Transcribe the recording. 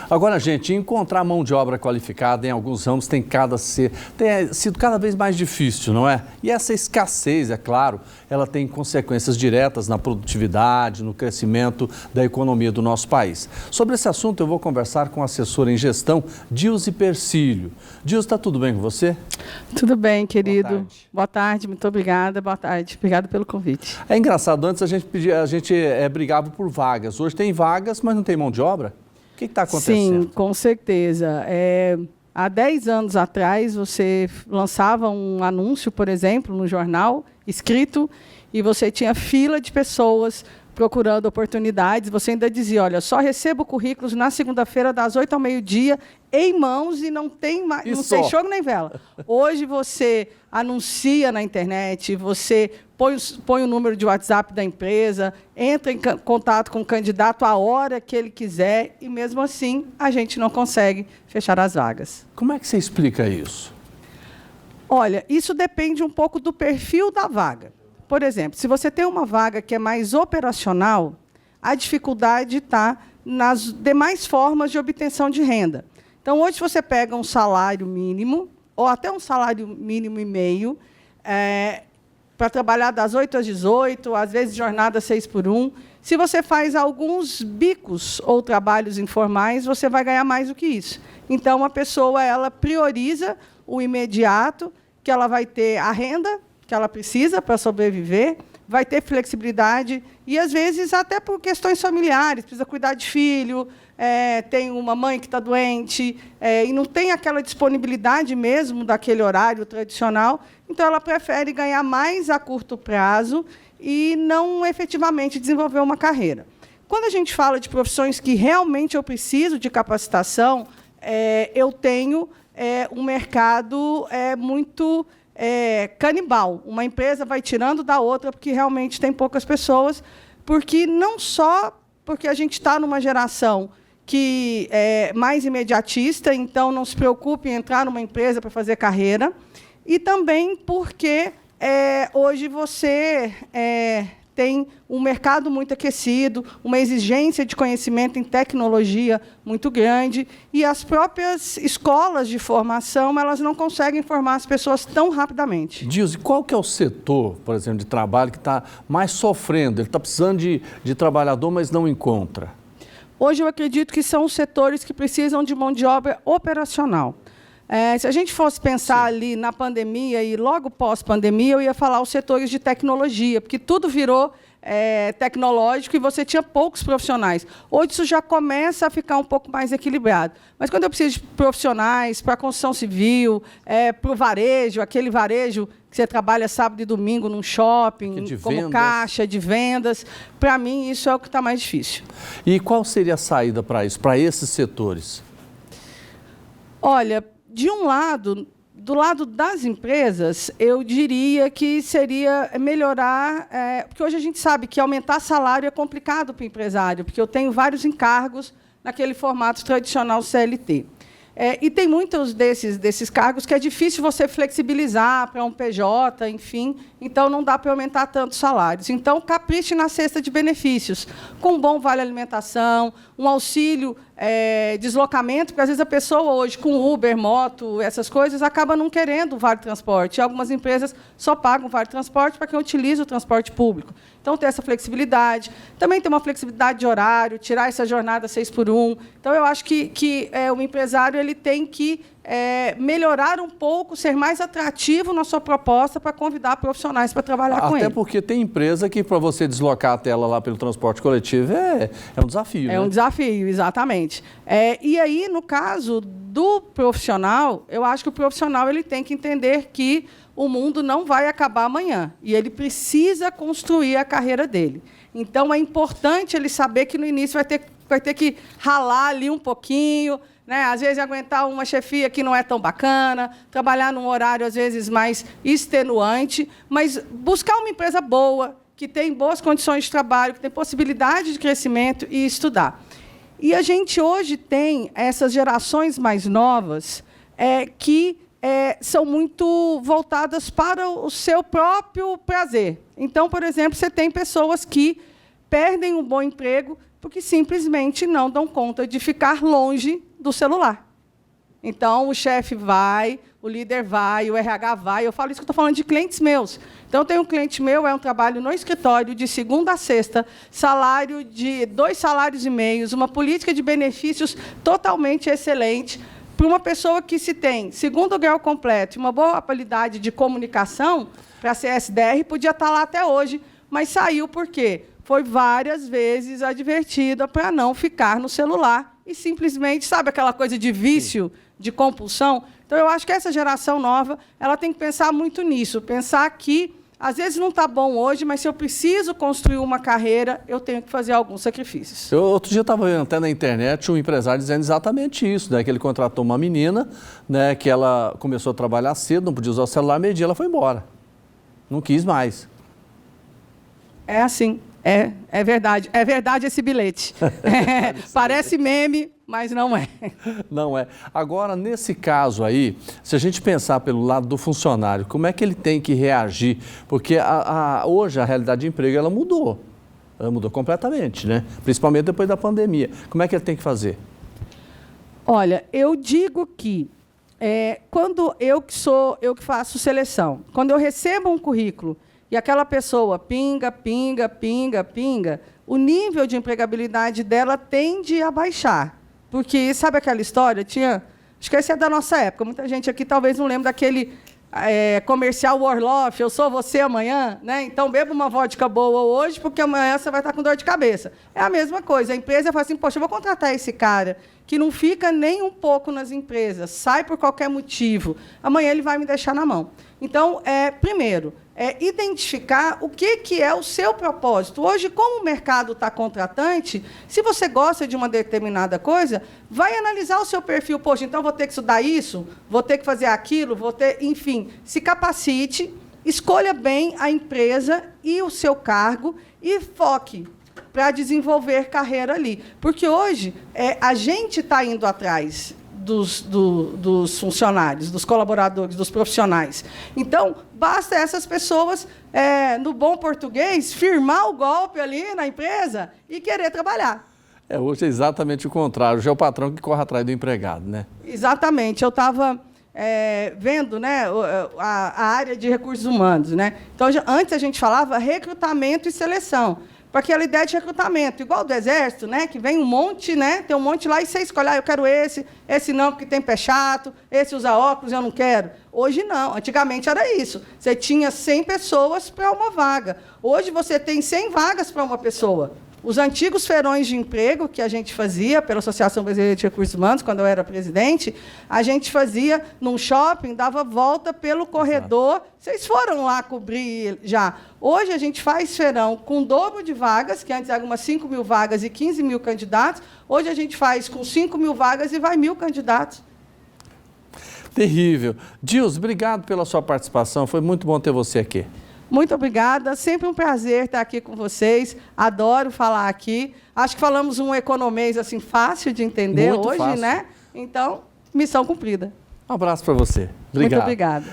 Agora, gente, encontrar mão de obra qualificada em alguns ramos tem sido cada vez mais difícil, não é? E essa escassez, é claro, ela tem consequências diretas na produtividade, no crescimento da economia do nosso país. Sobre esse assunto, eu vou conversar com a assessora em gestão, Dilze Persílio. Dilze, está tudo bem com você? Tudo bem, querido. Boa tarde, muito obrigada. Boa tarde. Obrigada pelo convite. É engraçado, antes a gente brigava por vagas. Hoje tem vagas, mas não tem mão de obra? O que está acontecendo? Sim, com certeza. Há 10 anos atrás, você lançava um anúncio, por exemplo, no jornal, escrito, e você tinha fila de pessoas procurando oportunidades. Você ainda dizia, olha, só recebo currículos na segunda-feira, das 8 ao meio-dia, em mãos, e não tem mais, não tem jogo nem vela. Hoje você anuncia na internet, você põe o número de WhatsApp da empresa, entra em contato com o candidato a hora que ele quiser, e mesmo assim a gente não consegue fechar as vagas. Como é que você explica isso? Olha, isso depende um pouco do perfil da vaga. Por exemplo, se você tem uma vaga que é mais operacional, a dificuldade está nas demais formas de obtenção de renda. Então, hoje você pega um salário mínimo, ou até um salário mínimo e meio, para trabalhar das 8 às 18, às vezes jornada 6 por 1. Se você faz alguns bicos ou trabalhos informais, você vai ganhar mais do que isso. Então, a pessoa ela prioriza o imediato, que ela vai ter a renda que ela precisa para sobreviver, vai ter flexibilidade e, às vezes, até por questões familiares, precisa cuidar de filho, tem uma mãe que está doente, e não tem aquela disponibilidade mesmo daquele horário tradicional, então ela prefere ganhar mais a curto prazo e não efetivamente desenvolver uma carreira. Quando a gente fala de profissões que realmente eu preciso de capacitação, eu tenho um mercado muito canibal. Uma empresa vai tirando da outra porque realmente tem poucas pessoas, porque não só porque a gente está numa geração que é mais imediatista, então não se preocupe em entrar numa empresa para fazer carreira, e também porque hoje você tem um mercado muito aquecido, uma exigência de conhecimento em tecnologia muito grande, e as próprias escolas de formação elas não conseguem formar as pessoas tão rapidamente. Dilze, qual que é o setor, por exemplo, de trabalho que está mais sofrendo? Ele está precisando de trabalhador, mas não encontra. Hoje eu acredito que são os setores que precisam de mão de obra operacional. Se a gente fosse pensar ali na pandemia e logo pós-pandemia, eu ia falar os setores de tecnologia, porque tudo virou tecnológico e você tinha poucos profissionais. Hoje isso já começa a ficar um pouco mais equilibrado. Mas quando eu preciso de profissionais para a construção civil, para o varejo, aquele varejo que você trabalha sábado e domingo num shopping, como caixa de vendas, para mim isso é o que está mais difícil. E qual seria a saída para isso, para esses setores? Olha, de um lado, do lado das empresas, eu diria que seria melhorar, porque hoje a gente sabe que aumentar salário é complicado para o empresário, porque eu tenho vários encargos naquele formato tradicional CLT. E tem muitos desses cargos que é difícil você flexibilizar para um PJ, enfim, então não dá para aumentar tantos salários. Então, capriche na cesta de benefícios, com um bom vale-alimentação, um auxílio deslocamento, porque às vezes a pessoa hoje, com Uber, moto, essas coisas, acaba não querendo o vale-transporte. Algumas empresas só pagam o vale-transporte para quem utiliza o transporte público. Então, ter essa flexibilidade. Também ter uma flexibilidade de horário, tirar essa jornada 6 por 1. Então, eu acho que o empresário ele tem que melhorar um pouco, ser mais atrativo na sua proposta para convidar profissionais para trabalhar com ele. Até porque tem empresa que, para você deslocar a tela lá pelo transporte coletivo, é um desafio. É um desafio, exatamente. E aí, no caso do profissional, eu acho que o profissional ele tem que entender que o mundo não vai acabar amanhã e ele precisa construir a carreira dele. Então, é importante ele saber que, no início, vai ter que ralar ali um pouquinho, né? Às vezes, aguentar uma chefia que não é tão bacana, trabalhar num horário, às vezes, mais extenuante, mas buscar uma empresa boa, que tem boas condições de trabalho, que tem possibilidade de crescimento e estudar. E a gente hoje tem essas gerações mais novas que são muito voltadas para o seu próprio prazer. Então, por exemplo, você tem pessoas que perdem um bom emprego porque simplesmente não dão conta de ficar longe do celular. Então, o chefe vai, o líder vai, o RH vai. Eu falo isso que eu estou falando de clientes meus. Então, eu tenho um cliente meu, é um trabalho no escritório, de segunda a sexta, salário de 2,5 salários, uma política de benefícios totalmente excelente, para uma pessoa que se tem segundo grau completo e uma boa habilidade de comunicação, para a CSDR, podia estar lá até hoje, mas saiu por quê? Foi várias vezes advertida para não ficar no celular e simplesmente, sabe aquela coisa de vício, de compulsão? Então, eu acho que essa geração nova ela tem que pensar muito nisso, pensar que, às vezes, não está bom hoje, mas se eu preciso construir uma carreira, eu tenho que fazer alguns sacrifícios. Outro dia eu estava vendo até na internet um empresário dizendo exatamente isso, né, que ele contratou uma menina, né, que ela começou a trabalhar cedo, não podia usar o celular, meio-dia ela foi embora. Não quis mais. É assim. É verdade. É verdade esse bilhete. Parece meme, mas não é. Não é. Agora, nesse caso aí, se a gente pensar pelo lado do funcionário, como é que ele tem que reagir? Porque hoje a realidade de emprego ela mudou. Ela mudou completamente, né? Principalmente depois da pandemia. Como é que ele tem que fazer? Olha, eu digo que quando eu que faço seleção, quando eu recebo um currículo e aquela pessoa pinga, o nível de empregabilidade dela tende a baixar. Porque, sabe aquela história? Acho que esse é da nossa época. Muita gente aqui talvez não lembre daquele comercial Orloff, eu sou você amanhã, né? Então, beba uma vodka boa hoje, porque amanhã você vai estar com dor de cabeça. É a mesma coisa. A empresa fala assim, poxa, eu vou contratar esse cara que não fica nem um pouco nas empresas, sai por qualquer motivo, amanhã ele vai me deixar na mão. Então, primeiro, identificar o que é o seu propósito. Hoje, como o mercado está contratante, se você gosta de uma determinada coisa, vai analisar o seu perfil. Poxa, então vou ter que estudar isso, vou ter que fazer aquilo, enfim, se capacite, escolha bem a empresa e o seu cargo e foque para desenvolver carreira ali. Porque hoje a gente está indo atrás dos funcionários, dos colaboradores, dos profissionais. Então, basta essas pessoas, no bom português, firmar o golpe ali na empresa e querer trabalhar. Hoje é exatamente o contrário. Hoje é o patrão que corre atrás do empregado, né? Exatamente. Eu estava vendo, né, a área de recursos humanos, né? Então, antes a gente falava recrutamento e seleção. Para aquela ideia de recrutamento, igual do Exército, né, que vem um monte, né, tem um monte lá e você escolhe, eu quero esse não, porque tem pé chato, esse usa óculos, eu não quero. Hoje não, antigamente era isso. Você tinha 100 pessoas para uma vaga. Hoje você tem 100 vagas para uma pessoa. Os antigos feirões de emprego que a gente fazia pela Associação Brasileira de Recursos Humanos, quando eu era presidente, a gente fazia num shopping, dava volta pelo corredor. Vocês foram lá cobrir já. Hoje a gente faz feirão com o dobro de vagas, que antes eram umas 5 mil vagas e 15 mil candidatos. Hoje a gente faz com 5 mil vagas e vai 1.000 candidatos. Terrível. Dilson, obrigado pela sua participação. Foi muito bom ter você aqui. Muito obrigada, sempre um prazer estar aqui com vocês, adoro falar aqui. Acho que falamos um economês assim, fácil de entender muito hoje, fácil, né? Então, missão cumprida. Um abraço para você. Obrigado. Muito obrigada.